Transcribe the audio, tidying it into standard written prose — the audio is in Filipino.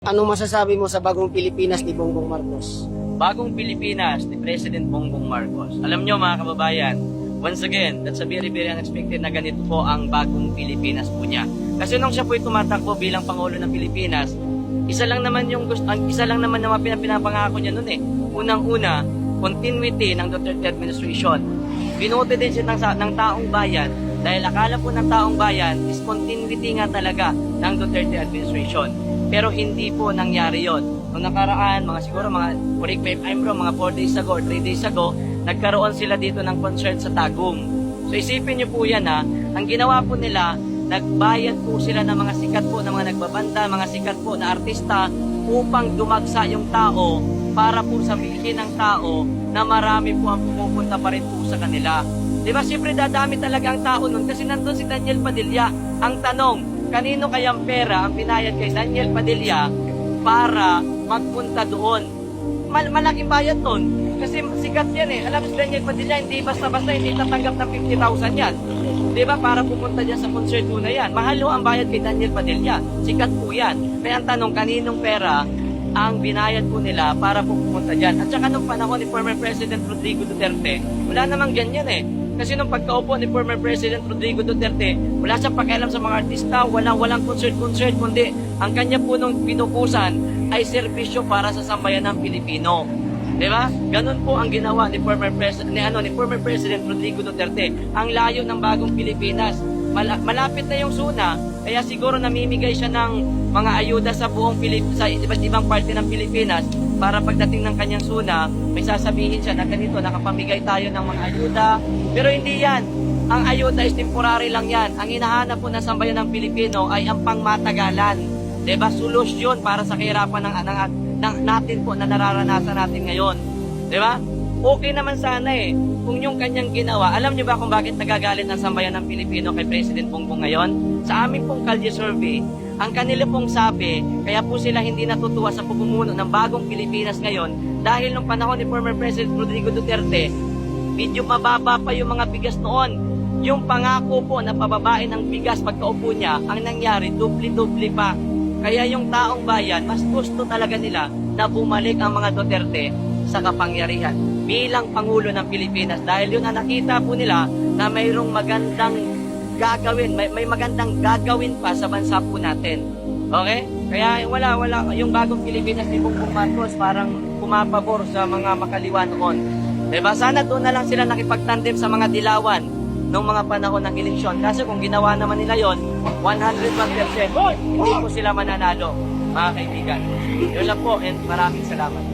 Anong masasabi mo sa bagong Pilipinas ni Bongbong Marcos? Bagong Pilipinas ni President Bongbong Marcos. Alam nyo mga kababayan, once again, that's a very unexpected na ganito po ang bagong Pilipinas po niya. Kasi nung siya po'y tumatakbo bilang Pangulo ng Pilipinas, isa lang naman na pinapangako niya noon eh. Unang-una, continuity ng Duterte administration. Binote din siya ng taong bayan dahil akala po ng taong bayan is continuity nga talaga ng Duterte administration. Pero hindi po nangyari yon. Noong nakaraan, correct me if I'm wrong, mga 4 days ago or 3 days ago, nagkaroon sila dito ng concert sa Tagum. So isipin niyo po yan ha, ang ginawa po nila, nagbayad po sila ng mga sikat po, ng mga nagbabanda, mga sikat po na artista upang dumagsa yung tao para po sabihin ng tao na marami po ang pumupunta pa rin po sa kanila. Diba, siyempre dadami talaga ang tao nun kasi nandun si Daniel Padilla. Ang tanong, kanino kayang pera ang binayad kay Daniel Padilla para magpunta doon? Malaking bayad doon. Kasi sikat yan eh. Alam si Daniel Padilla, hindi basta-basta, hindi tatanggap ng 50,000 yan. Diba? Para pupunta dyan sa concert na yan. Mahal ho ang bayad kay Daniel Padilla. Sikat po yan. Kaya ang tanong, kaninong pera ang binayad po nila para po pumunta dyan? At saka nung panahon ni former President Rodrigo Duterte, wala namang ganyan eh. Kasi nung pagkaupo ni former President Rodrigo Duterte, wala siyang pakialam sa mga artista, walang concert, kundi ang kanya po nung pinupusan ay serbisyo para sa sambayan ng Pilipino. Diba? Ganun po ang ginawa ni former President Rodrigo Duterte. Ang layo ng bagong Pilipinas. Malapit na yung SUNA, kaya siguro namimigay siya ng mga ayuda sa buong sa iba't ibang parte ng Pilipinas para pagdating ng kanyang SUNA, may sasabihin siya na ganito, nakapamigay tayo ng mga ayuda. Pero hindi yan. Ang ayuda is temporary lang yan. Ang hinahanap po ng sambayan ng Pilipino ay ang pangmatagalan. Diba? Solusyon para sa kahirapan natin po na nararanasan natin ngayon. Diba? Okay naman sana eh. Kung yung kanyang ginawa, alam niyo ba kung bakit nagagalit ang sambayan ng Pilipino kay President Bongbong ngayon? Sa aming pong kalye survey, ang kanila pong sabi, kaya po sila hindi natutuwa sa pamumuno ng bagong Pilipinas ngayon dahil nung panahon ni former President Rodrigo Duterte, medyo mababa pa yung mga bigas noon. Yung pangako po na pababain ng bigas pagkaupo niya, ang nangyari, dubli-dubli pa. Kaya yung taong bayan, mas gusto talaga nila na bumalik ang mga Duterte sa kapangyarihan bilang Pangulo ng Pilipinas dahil yun ang nakita po nila na mayroong magandang gagawin, may magandang gagawin pa sa bansa po natin. Okay? Kaya wala yung bagong Pilipinas ni Bongbong Marcos parang pumapabor sa mga makaliwa noon. Diba? Sana doon na lang sila nakipagtandem sa mga dilawan noong mga panahon ng eleksyon. Kasi kung ginawa naman nila yon 101%, hindi po sila mananalo, mga kaibigan. Yun lang po, and maraming salamat.